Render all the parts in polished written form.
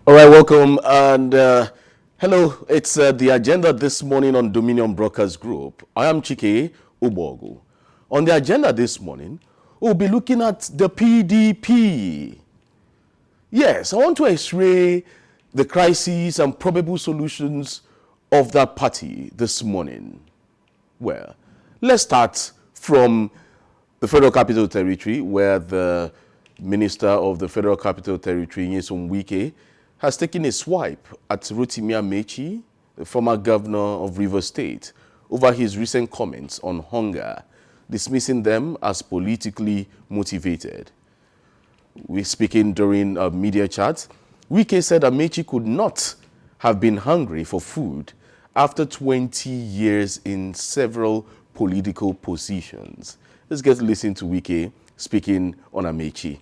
All right, welcome and hello. It's the agenda this morning on Dominion Brokers Group. I am Chike Ubogu. On the agenda this morning, we'll be looking at the PDP. Yes, I want to x-ray the crises and probable solutions of that party this morning. Well, let's start from the Federal Capital Territory, where the Minister of the Federal Capital Territory, Nyesom Wike, has taken a swipe at Rotimi Amaechi, the former governor of Rivers State, over his recent comments on hunger, dismissing them as politically motivated. We speaking during a media chat, Wike said Amaechi could not have been hungry for food after 20 years in several political positions. Let's get to listen to Wike speaking on Amaechi.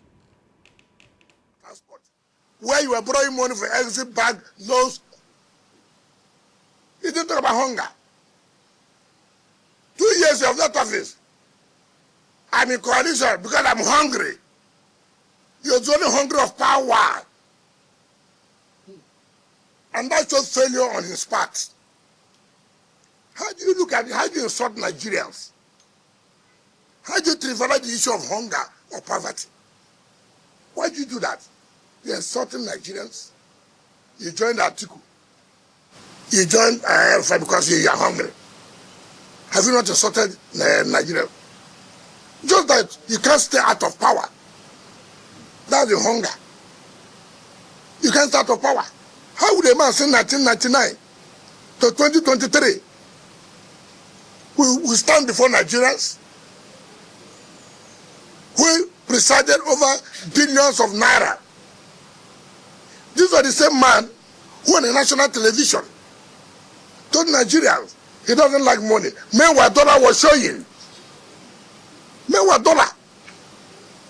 Where you were borrowing money for exit bag loans, you didn't talk about hunger. 2 years you have left office. I'm in coalition because I'm hungry. You're only hungry of power. And that shows failure on his part. How do you look at it? How do you insult Nigerians? How do you trivialize the issue of hunger or poverty? Why do you do that? You're insulting Nigerians. You joined Atiku. You joined because you are hungry. Have you not insulted Nigeria? Just that you can't stay out of power. That's the hunger. You can't stay out of power. How would a man since 1999 to 2023 we stand before Nigerians who presided over billions of naira? These are the same man who on the national television told Nigerians he doesn't like money. Meanwhile, dollar was showing. Meanwhile, dollar.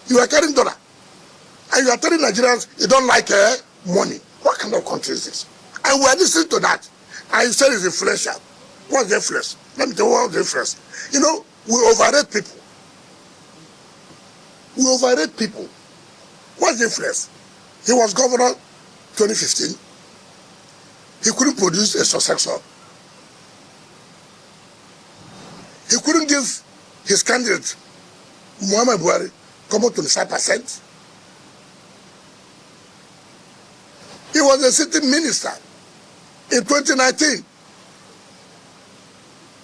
You are carrying dollar. And you are telling Nigerians you don't like money. What kind of country is this? And we are listening to that. And you said it's influential. What's the influence? Let me tell you what's the influence. You know, we overrate people. We overrate people. What's the influence? He was governor 2015. He couldn't produce a successor. He couldn't give his candidate, Muhammad Buhari, come up 25%. He was a sitting minister in 2019.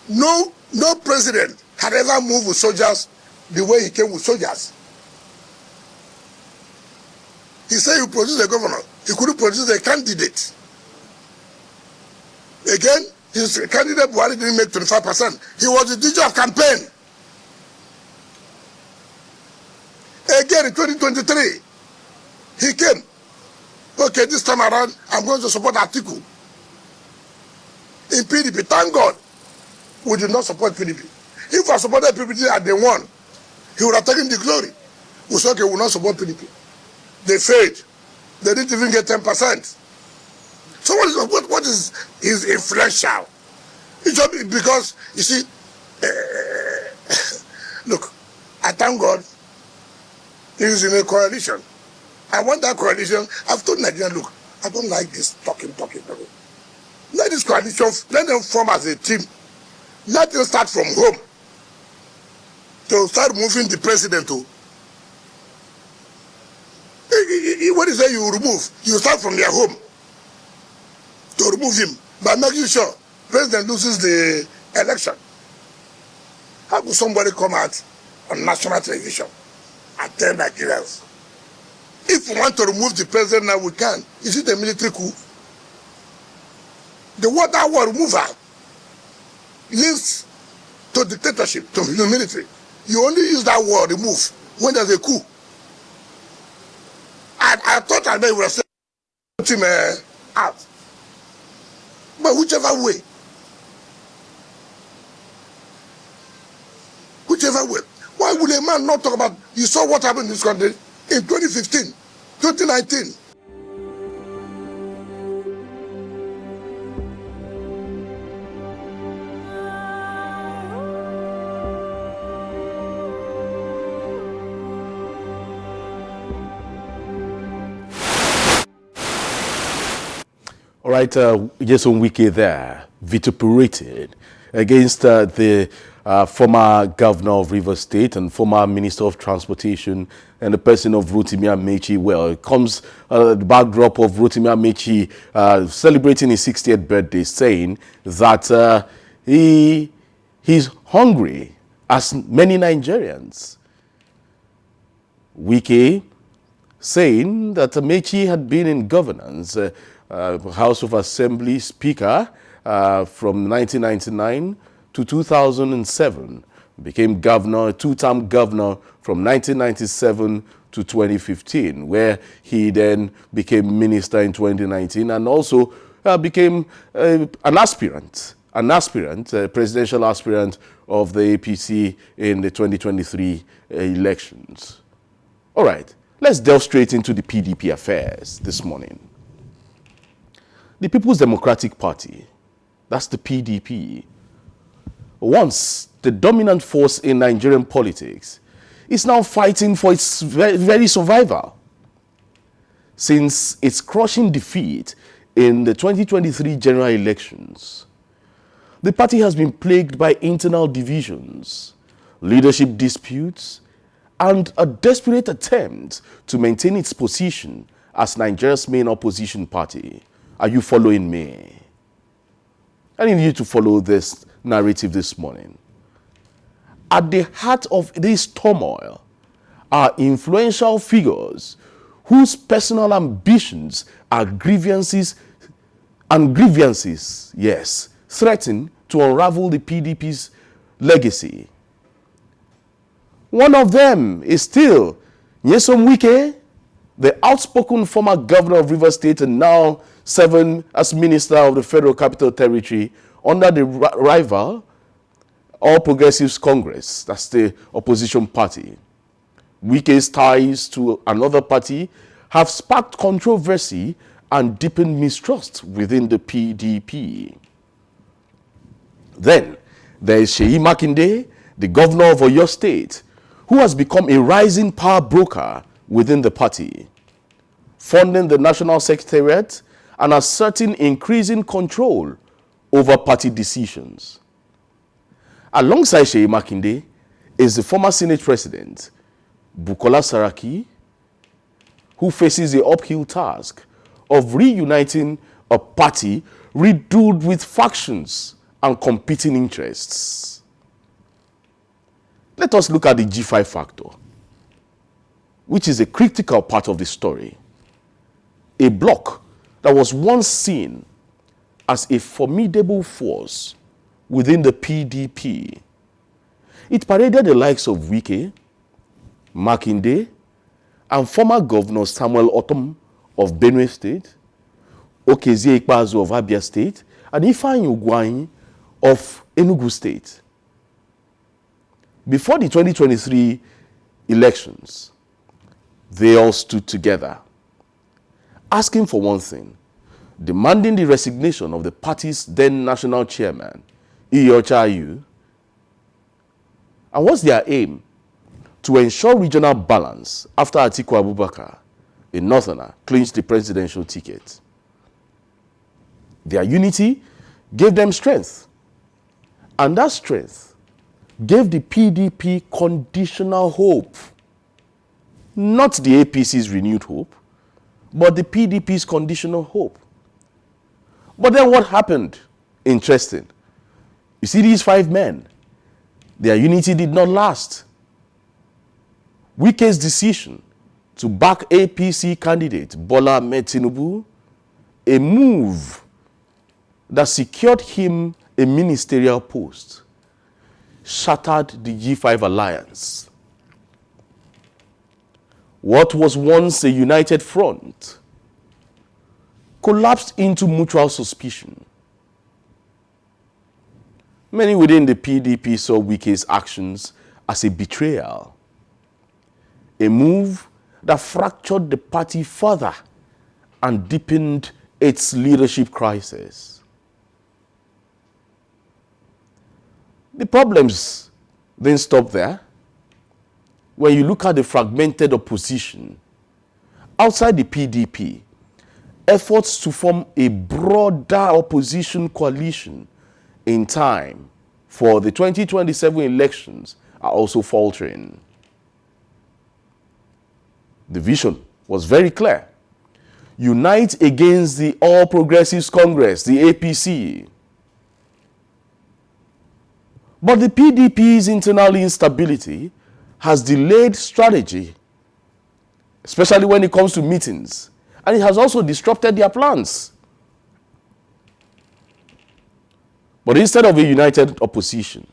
No president had ever moved with soldiers the way he came with soldiers. He said he produced a governor. He couldn't produce a candidate. Again, his candidate Buhari didn't make 25%. He was the DJ of campaign. Again, in 2023, he came. Okay, this time around, I'm going to support Atiku. In PDP, thank God, we did not support PDP. If I supported PDP and they won, he would have taken the glory. We said, okay, we will not support PDP. They failed. They didn't even get 10%. So what is influential? It's just because, you see, look, I thank God he's in a coalition. I want that coalition. I've told Nigeria, look, I don't like this talking. Let this coalition, let them form as a team. Let them start from home. To start moving the president to. What is that you remove? You start from their home to remove him by making sure president loses the election. How could somebody come out on national television and tell Nigerians? If we want to remove the president now, we can. Is it a military coup? The word that word removal links to dictatorship, to the military. You only use that word remove when there's a coup. I thought I would have said him out. But whichever way. Why would a man not talk about, you saw what happened in this country in 2015, 2019. All right, Nyesom Wike there vituperated against the former governor of Rivers State and former minister of transportation and the person of Rotimi Amaechi. Well, it comes the backdrop of Rotimi Amaechi celebrating his 60th birthday, saying that he's hungry as many Nigerians. Wike saying that Amaechi had been in governance, House of Assembly Speaker from 1999 to 2007, became governor, a two-term governor from 1997 to 2015, where he then became minister in 2019 and also became an aspirant, presidential aspirant of the APC in the 2023 elections. All right, let's delve straight into the PDP affairs this morning. The People's Democratic Party, that's the PDP, once the dominant force in Nigerian politics, is now fighting for its very survival. Since its crushing defeat in the 2023 general elections, the party has been plagued by internal divisions, leadership disputes, and a desperate attempt to maintain its position as Nigeria's main opposition party. Are you following me? I need you to follow this narrative this morning. At the heart of this turmoil are influential figures whose personal ambitions are grievances, yes, threaten to unravel the PDP's legacy. One of them is still Nyesom Wike, the outspoken former governor of Rivers State and now serving as minister of the Federal Capital Territory under the rival All Progressives Congress, that's the opposition party. Wike's ties to another party have sparked controversy and deepened mistrust within the PDP. Then there is Seyi Makinde, the governor of Oyo State, who has become a rising power broker within the party, funding the National Secretariat and asserting increasing control over party decisions. Alongside Seyi Makinde is the former Senate President, Bukola Saraki, who faces the uphill task of reuniting a party riddled with factions and competing interests. Let us look at the G5 factor, which is a critical part of the story. A bloc that was once seen as a formidable force within the PDP. It paraded the likes of Wike, Makinde, and former Governor Samuel Otom of Benue State, Okezie Ikpeazu of Abia State, and Ifeanyi Ugwuanyi of Enugu State. Before the 2023 elections, they all stood together, asking for one thing, demanding the resignation of the party's then national chairman, Iyorchia Ayu. And what's their aim? To ensure regional balance after Atiku Abubakar, a northerner, clinched the presidential ticket. Their unity gave them strength. And that strength gave the PDP conditional hope. Not the APC's renewed hope, but the PDP's conditional hope. But then what happened? Interesting. You see these five men, their unity did not last. Wike's decision to back APC candidate Bola Ahmed Tinubu, a move that secured him a ministerial post, shattered the G5 alliance. What was once a united front collapsed into mutual suspicion. Many within the PDP saw Wike's actions as a betrayal, a move that fractured the party further and deepened its leadership crisis. The problems didn't stop there. When you look at the fragmented opposition outside the PDP, efforts to form a broader opposition coalition in time for the 2027 elections are also faltering. The vision was very clear. Unite against the All Progressives Congress, the APC. But the PDP's internal instability has delayed strategy, especially when it comes to meetings, and it has also disrupted their plans. But instead of a united opposition,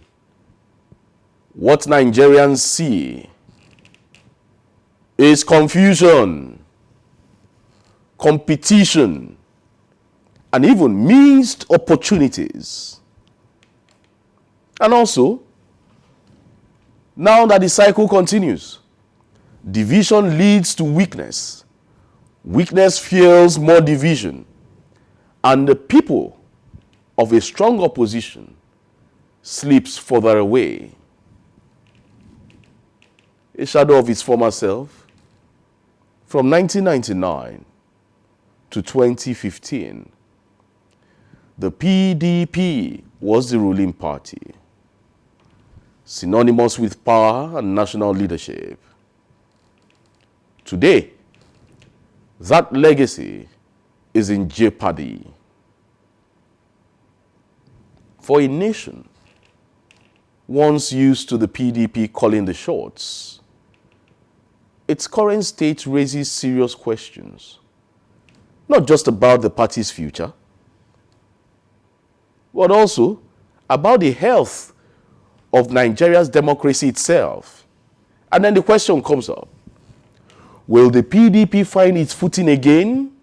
what Nigerians see is confusion, competition, and even missed opportunities. And also, now that the cycle continues, division leads to weakness. Weakness fuels more division. And the people of a strong opposition slips further away. A shadow of its former self. From 1999 to 2015, the PDP was the ruling party, synonymous with power and national leadership. Today, that legacy is in jeopardy. For a nation once used to the PDP calling the shots, its current state raises serious questions, not just about the party's future, but also about the health of Nigeria's democracy itself. And then the question comes up, will the PDP find its footing again?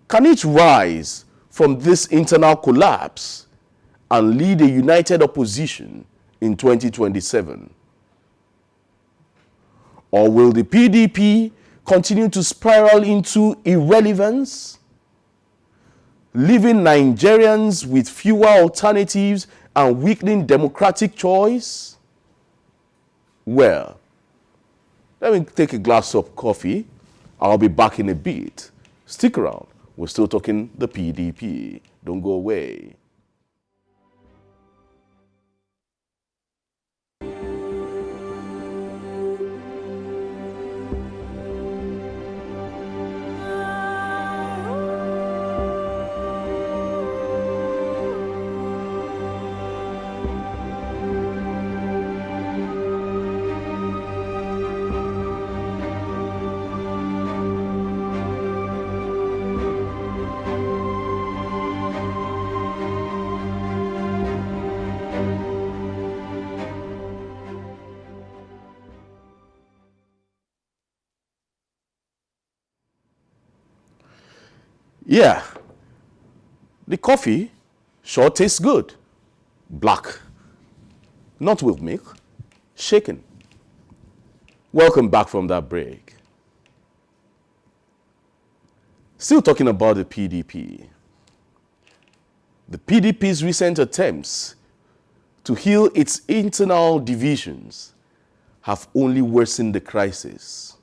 Can it rise from this internal collapse and lead a united opposition in 2027? Or will the PDP continue to spiral into irrelevance, leaving Nigerians with fewer alternatives and weakening democratic choice? Well, let me take a glass of coffee. I'll be back in a bit. Stick around. We're still talking the PDP. Don't go away. Yeah, the coffee sure tastes good. Black, not with milk, shaken. Welcome back from that break. Still talking about the PDP. The PDP's recent attempts to heal its internal divisions have only worsened the crisis.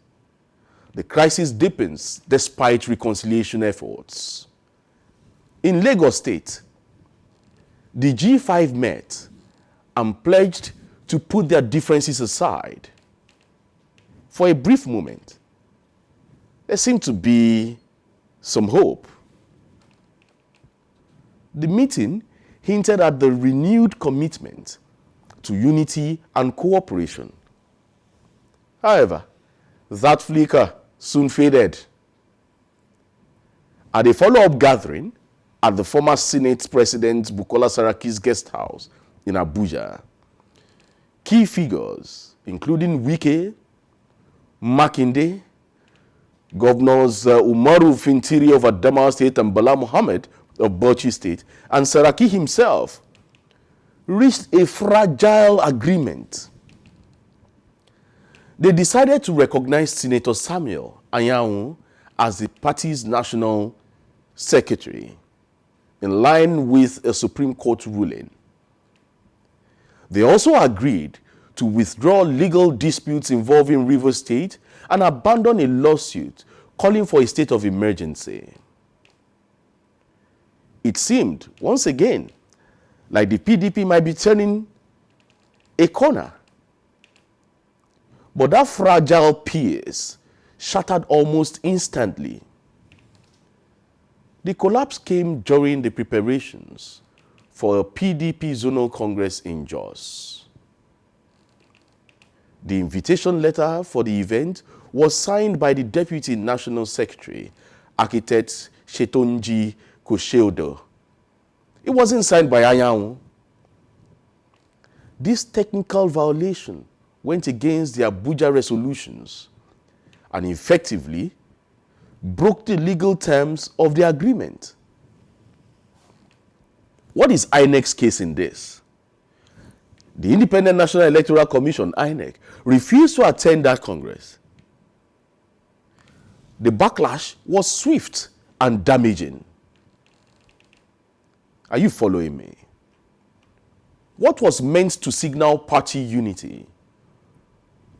The crisis deepens despite reconciliation efforts. In Lagos State, the G5 met and pledged to put their differences aside. For a brief moment, there seemed to be some hope. The meeting hinted at the renewed commitment to unity and cooperation. However, that flicker soon faded. At a follow-up gathering at the former Senate President Bukola Saraki's guest house in Abuja, key figures, including Wike, Makinde, Governors Umaru Fintiri of Adamawa State and Bala Mohammed of Bauchi State, and Saraki himself, reached a fragile agreement. They decided to recognize Senator Samuel Anyanwu as the party's national secretary, in line with a Supreme Court ruling. They also agreed to withdraw legal disputes involving Rivers State and abandon a lawsuit calling for a state of emergency. It seemed, once again, like the PDP might be turning a corner. But that fragile peace shattered almost instantly. The collapse came during the preparations for a PDP zonal congress in Jos. The invitation letter for the event was signed by the Deputy National Secretary, Architect Shetonji Kosheodo. It wasn't signed by Anyanwu. This technical violation went against the Abuja resolutions and effectively broke the legal terms of the agreement. What is INEC's case in this? The Independent National Electoral Commission, INEC, refused to attend that Congress. The backlash was swift and damaging. Are you following me? What was meant to signal party unity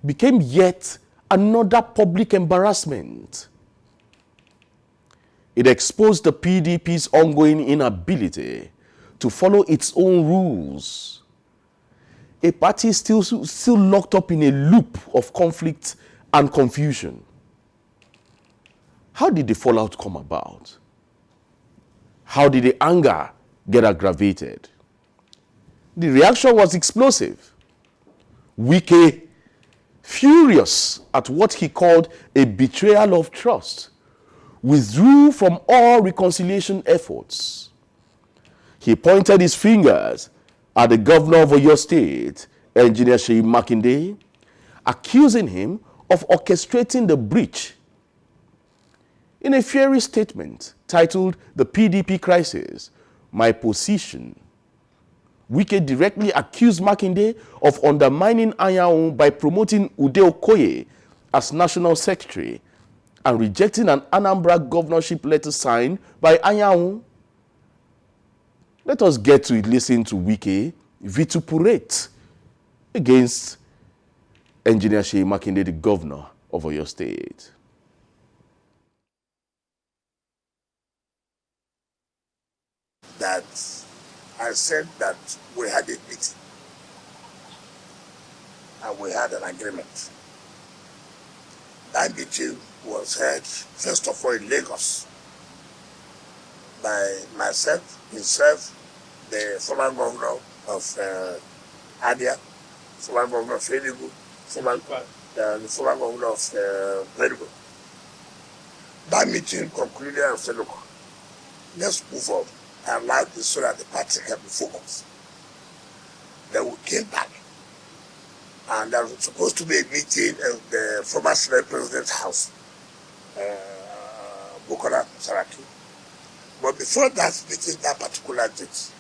became yet another public embarrassment. It exposed the PDP's ongoing inability to follow its own rules. A party still locked up in a loop of conflict and confusion. How did the fallout come about? How did the anger get aggravated? The reaction was explosive. Wike, furious at what he called a betrayal of trust, withdrew from all reconciliation efforts. He pointed his fingers at the governor of Oyo State, Engineer Seyi Makinde, accusing him of orchestrating the breach. In a fiery statement titled "The PDP Crisis, My Position," Wike directly accused Makinde of undermining Anyanwu by promoting Ude Okoye as National Secretary and rejecting an Anambra governorship letter signed by Anyanwu. Let us get to listen to Wike vituperate against Engineer Seyi Makinde, the governor of Oyo State. That I said that we had a meeting and we had an agreement. That meeting was held, first of all, in Lagos by myself, himself, the former governor of Abia, former governor of Enugu, the former governor of Enugu. That meeting concluded and said, look, let's move on. I allowed this so that the party can be focused. Then we came back, and there was supposed to be a meeting at the former Senate President's house, Bukola Saraki. But before that meeting, that particular date,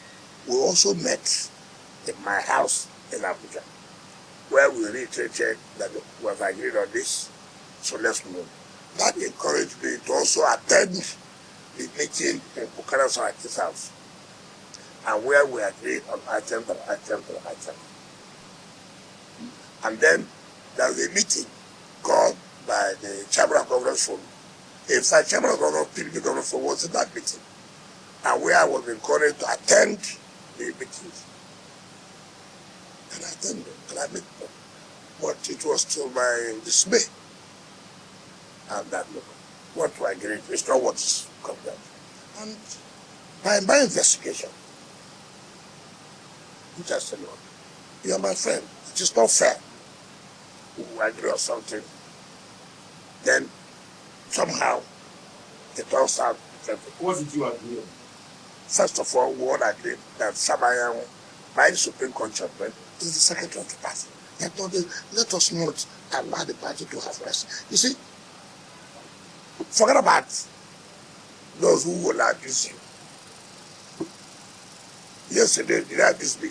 we also met in my house in Abuja, where we reiterated that we have agreed on this, so let's move. That encouraged me to also attend the meeting in Bukola Saraki's house, and where we agreed on item. And then there was a meeting called by the Chamber of Governors Forum. In fact, Chamber of Governors, PDP Governors Forum was in that meeting, and where I was encouraged to attend the meetings. And I attended, and I met them. But it was to my dismay, and that look, what to agree is not what's come down. And by my investigation, which I said, look, you are my friend, it is not fair. We agree on something, then somehow it turns out different. What did you agree on? First of all, we all agreed that Samayan, by the Supreme Court judgment, is the secretary of the party. Let us not allow the party to have rest. You see, forget about those who will abuse you. Yesterday, did I abuse me?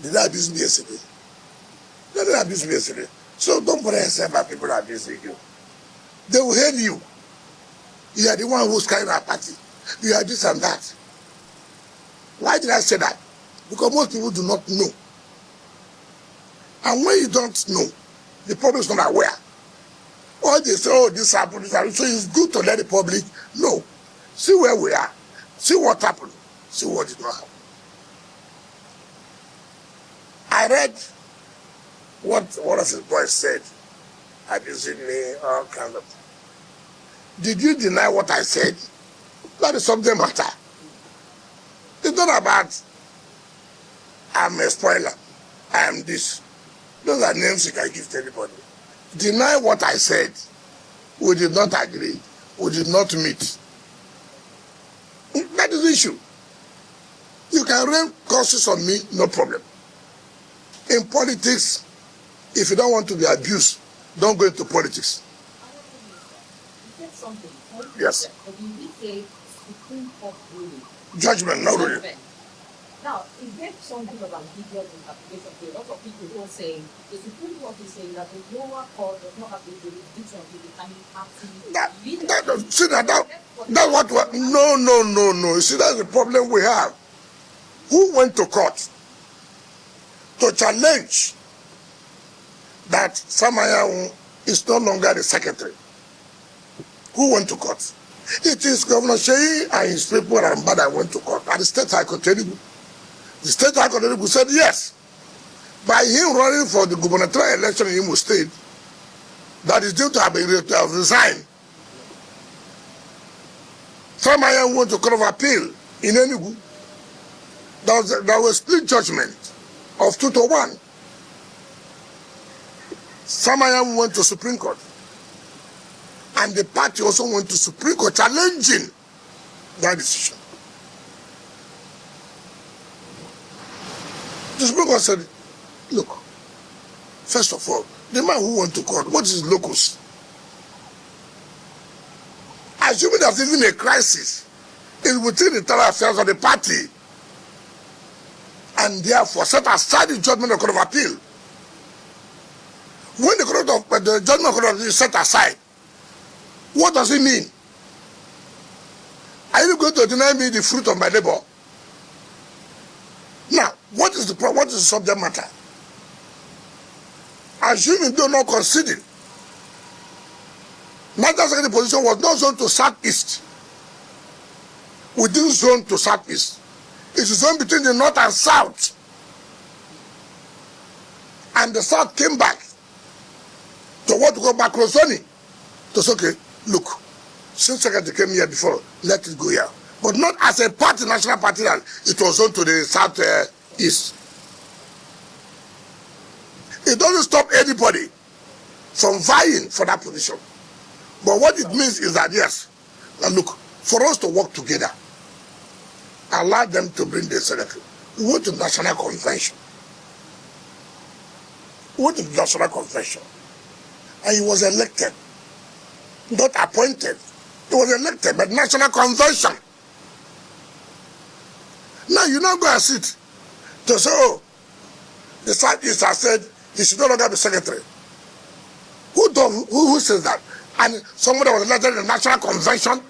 Did I abuse me yesterday? They didn't abuse me yesterday. So don't bother yourself about people abusing you. They will hate you. You are the one who's carrying our party. You are this and that. Why did I say that? Because most people do not know. And when you don't know, the problem is not aware. Or Why they say, oh, this happened, this happened. So it's good to let the public know. See where we are. See what happened. See what did not happen. I read what one of his boys said. Abusing me, all kind of. Did you deny what I said? That is something matter. It's not about I'm a spoiler. I am this. Those are names you can give to anybody. Deny what I said. We did not agree. We did not meet. That is the issue. You can rain curses on me, no problem. In politics, if you don't want to be abused, don't go into politics. You said something. Yes. But you did say Supreme Court ruling. Judgment, not ruling. Now, is there something of ambiguous interpretation here? A lot of people who are saying the Supreme Court is saying that the lower court does not have the jurisdiction to determine acting. See that's what no. You see, that's the problem we have. Who went to court to challenge that Samayahu is no longer the secretary? Who went to court? It is Governor Sheyi and his people and Mbada went to court at the State High Court. The State High Court said yes. By him running for the gubernatorial election in Imo State, that is due to have resigned. Samayahu went to Court of Appeal in Enugu. There was split judgment of 2-1. Samayahu went to Supreme Court. And the party also went to Supreme Court challenging that decision. The Supreme Court said, look, first of all, the man who went to court, what is locus? Assuming there's even a crisis, it's within the internal affairs of the party. And therefore, set aside the judgment of the Court of Appeal. When the judgment of the Court of Appeal is set aside, what does it mean? Are you going to deny me the fruit of my labor? Now, what is the subject matter? Assuming do not consider, Niger secondary position was not zoned to southeast. We didn't zone to southeast. It's a zone between the north and south. And the south came back to what we call Macrozoni. To say, okay, look, since secretary came here before, let it go here. But not as a party, national party, that it was zoned to the southeast. It doesn't stop anybody from vying for that position. But what it means is that, yes, now look, for us to work together, allow them to bring the secretary. We went to the National Convention. And he was elected. Not appointed. He was elected by the National Convention. Now you now go and sit to say, oh, the Southeast has said he should no longer be secretary. Who says that? And somebody was elected in the National Convention.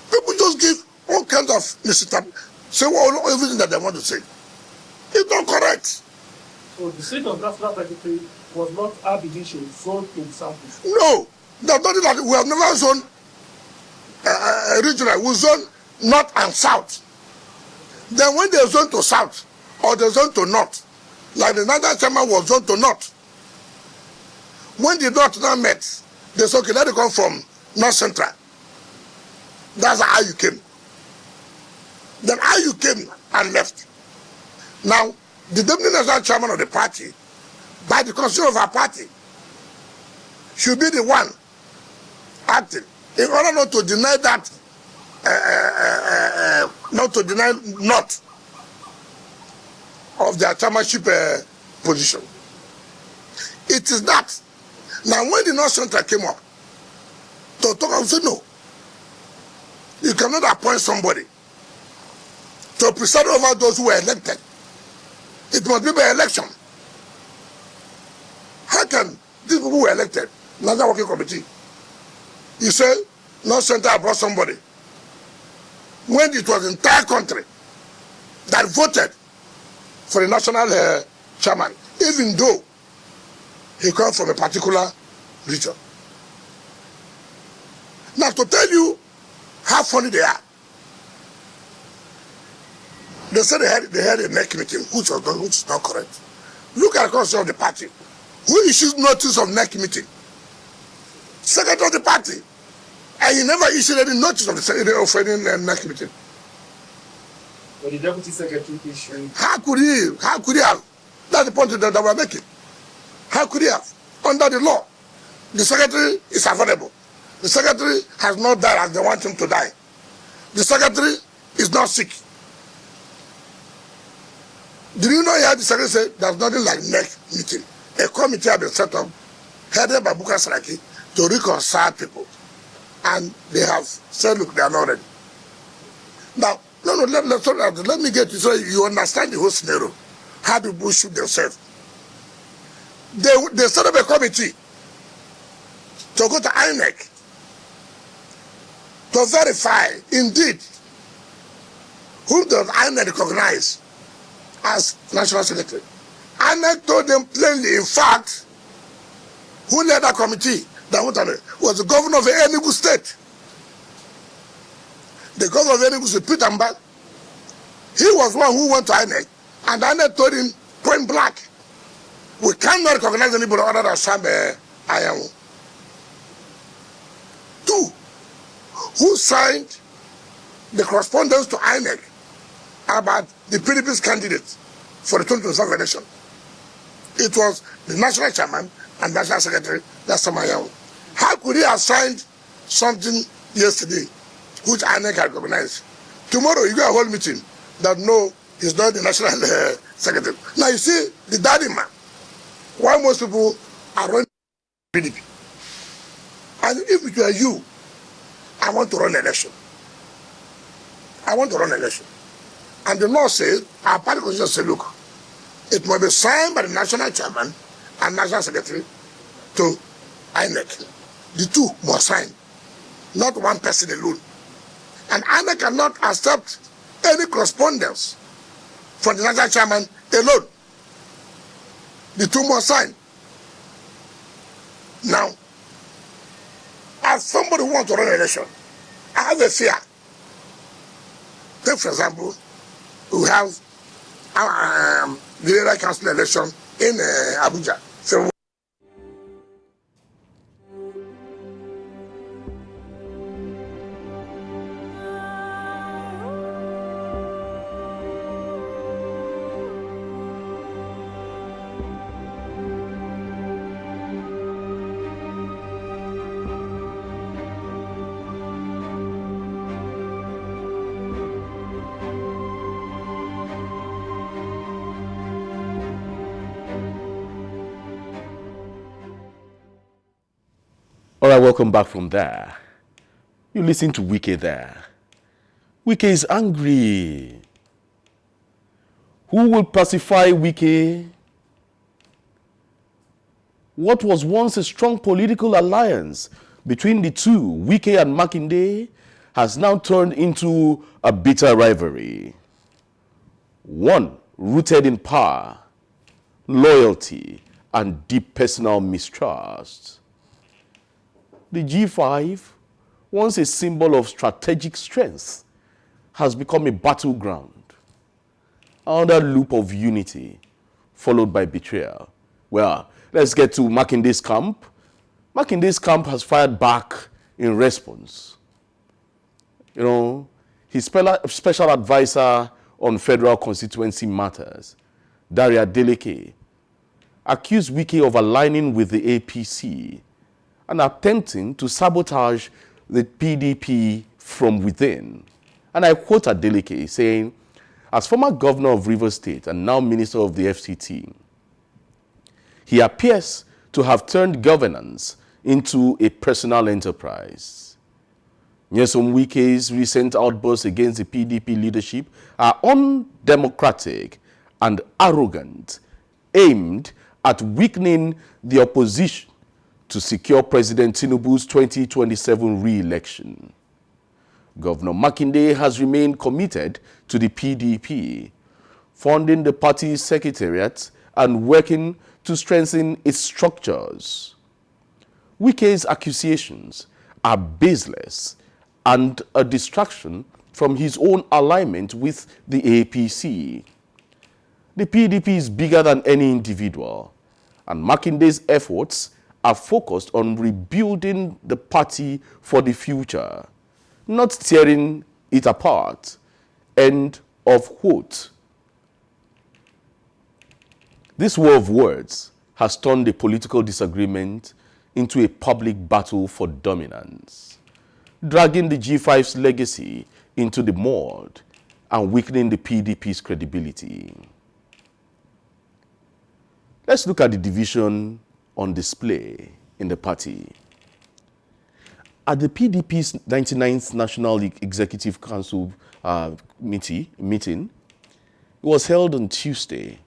People just give all kinds of misinterpretation, say everything that they want to say. It's not correct. So the seat of national secretary was not ab initio zoned to the southeast? No, there's nothing that we have never zoned regional. We zone north and south. Then when they zone to south or they zone to north, like the Niger chairman was zoned to north. When the north now met, they said, okay, let it come from north central. That's how you came. Then how you came and left. Now, the deputy national chairman of the party, by the constitution of our party, should be the one acting in order not to deny that, not to deny not of their chairmanship position. It is that. Now, when the North Central came up to talk, I said, no, you cannot appoint somebody to preside over those who were elected. It must be by election. How can these people who were elected, National Working Committee, you say North Central brought somebody when it was the entire country that voted for the national chairman, even though He comes from a particular region. Now, to tell you how funny they are, they said they had a neck meeting, which is not correct. Look at the constitution of the party. Who issues notice of neck meeting? Secretary of the party. And he never issued any notice of any neck meeting. But the deputy secretary issued. How could he have? That's the point that we're making. How could he have? Under the law, the secretary is available. The secretary has not died as they want him to die. The secretary is not sick. Did you know the secretary said there's nothing like neck meeting? A committee has been set up, headed by Buka Saraki, to reconcile people. And they have said, look, they are not ready. Now, let me get you so you understand the whole scenario. How people shoot themselves. They set up a committee to go to INEC to verify, indeed, who does INEC recognize as National Secretary. INEC told them plainly, in fact, who led that committee that went on it was the governor of Enugu State. The governor of Enugu State, Peter Mbak, he was one who went to INEC, and INEC told him point blank, we cannot recognize anybody other than Sam Ayamu. 2, who signed the correspondence to INEC about the PDP's candidate for the 2027 election. It was the national chairman and national secretary, that's Sam Ayamu. How could he have signed something yesterday which INEC had recognized? Tomorrow you go a whole meeting that no, he's not the national secretary. Now you see the daddy man. Why most people are running PDP. And if it were you, I want to run an election. I want to run an election. And the law says, our party constitution says, look, it must be signed by the national chairman and national secretary to INEC. The two must sign, not one person alone. And INEC cannot accept any correspondence from the national chairman alone. The two must sign. Now, as somebody who wants to run an election, I have a fear. Take, for example, we have the area council election in Abuja. So, All right, welcome back from there. You listen to Wike there. Wike is angry. Who will pacify Wike? What was once a strong political alliance between the two, Wike and Makinde, has now turned into a bitter rivalry. One rooted in power, loyalty, and deep personal mistrust. The G5, once a symbol of strategic strength, has become a battleground. Another loop of unity, followed by betrayal. Well, let's get to Makinde's camp. Makinde's camp has fired back in response. You know, his special advisor on federal constituency matters, Daria Deleke, accused Wike of aligning with the APC and attempting to sabotage the PDP from within. And I quote Adeleke saying, as former governor of Rivers State and now minister of the FCT, he appears to have turned governance into a personal enterprise. Nyesom Wike's recent outbursts against the PDP leadership are undemocratic and arrogant, aimed at weakening the opposition to secure President Tinubu's 2027 re-election. Governor Makinde has remained committed to the PDP, funding the party's secretariat and working to strengthen its structures. Wike's accusations are baseless and a distraction from his own alignment with the APC. The PDP is bigger than any individual, and Makinde's efforts are focused on rebuilding the party for the future, not tearing it apart. End of quote. This war of words has turned a political disagreement into a public battle for dominance, dragging the G5's legacy into the mud and weakening the PDP's credibility. Let's look at the division on display in the party. At the PDP's 99th National Executive Council meeting, it was held on Tuesday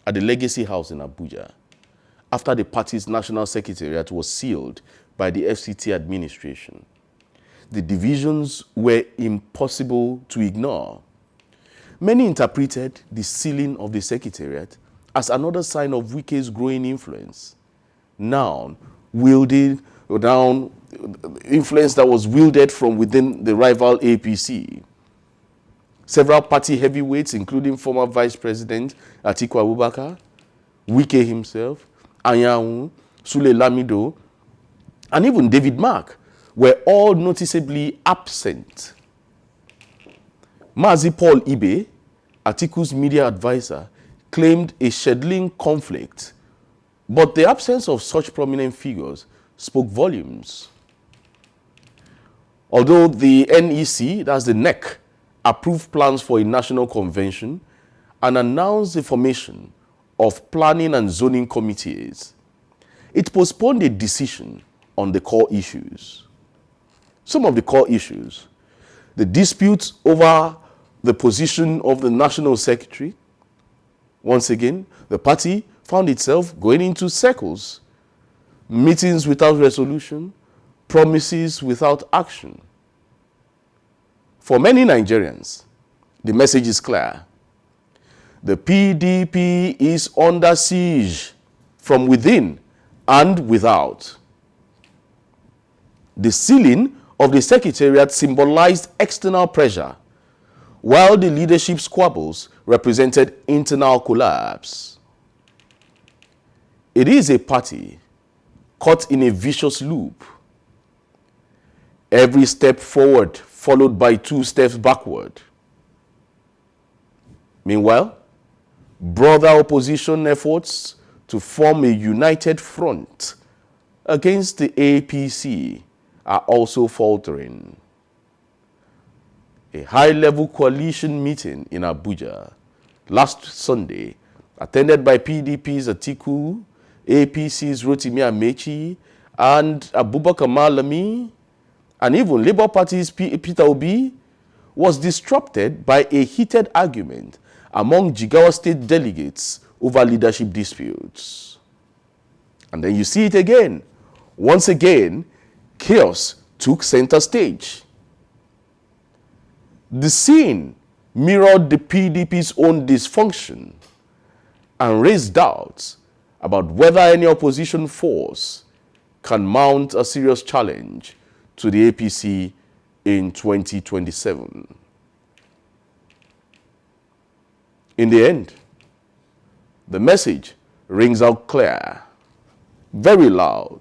at the Legacy House in Abuja, after the party's national secretariat was sealed by the FCT administration. The divisions were impossible to ignore. Many interpreted the sealing of the secretariat as another sign of Wike's growing influence. Influence that was wielded from within the rival APC. Several party heavyweights, including former Vice President Atiku Abubakar, Wike himself, Anyanwu, Sule Lamido, and even David Mark, were all noticeably absent. Mazi Paul Ibe, Atiku's media advisor, claimed a scheduling conflict, but the absence of such prominent figures spoke volumes. Although the NEC, that's the NEC, approved plans for a national convention and announced the formation of planning and zoning committees, it postponed a decision on the core issues. Some of the core issues: the disputes over the position of the national secretary. Once again, the party found itself going into circles, meetings without resolution, promises without action. For many Nigerians, the message is clear. The PDP is under siege from within and without. The sealing of the secretariat symbolized external pressure, while the leadership squabbles represented internal collapse. It is a party caught in a vicious loop. Every step forward followed by 2 steps backward. Meanwhile, broader opposition efforts to form a united front against the APC are also faltering. A high-level coalition meeting in Abuja last Sunday, attended by PDP's Atiku, APC's Rotimi Amaechi, and Abubakar Malami, and even Labour Party's Peter Obi, was disrupted by a heated argument among Jigawa State delegates over leadership disputes. And then you see it again. Once again, chaos took center stage. The scene mirrored the PDP's own dysfunction and raised doubts about whether any opposition force can mount a serious challenge to the APC in 2027. In the end, the message rings out clear, very loud.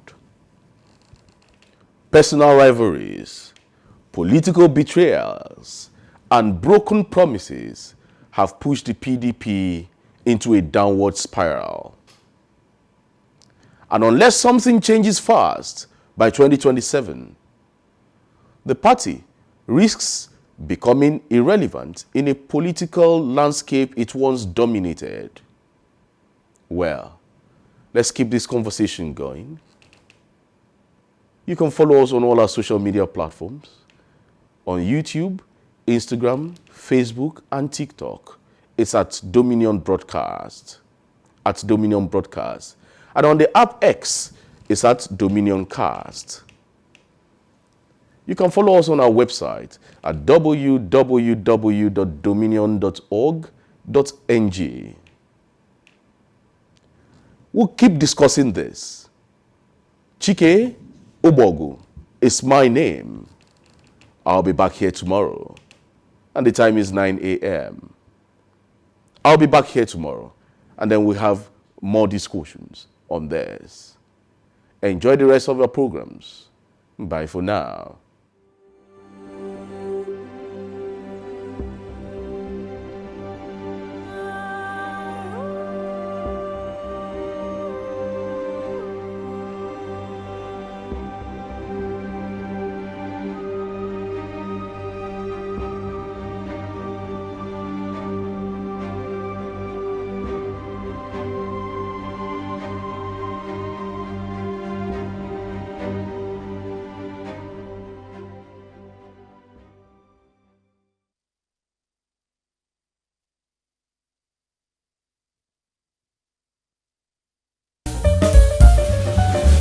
Personal rivalries, political betrayals, and broken promises have pushed the PDP into a downward spiral. And unless something changes fast by 2027, the party risks becoming irrelevant in a political landscape it once dominated. Well, let's keep this conversation going. You can follow us on all our social media platforms, on YouTube, Instagram, Facebook, and TikTok. It's at Dominion Broadcast, And on the app X, it's at Dominion Cast. You can follow us on our website at www.dominion.org.ng. We'll keep discussing this. Chike Ubogu is my name. I'll be back here tomorrow. And the time is 9 a.m. I'll be back here tomorrow. And then we'll have more discussions on this. Enjoy the rest of your programs. Bye for now.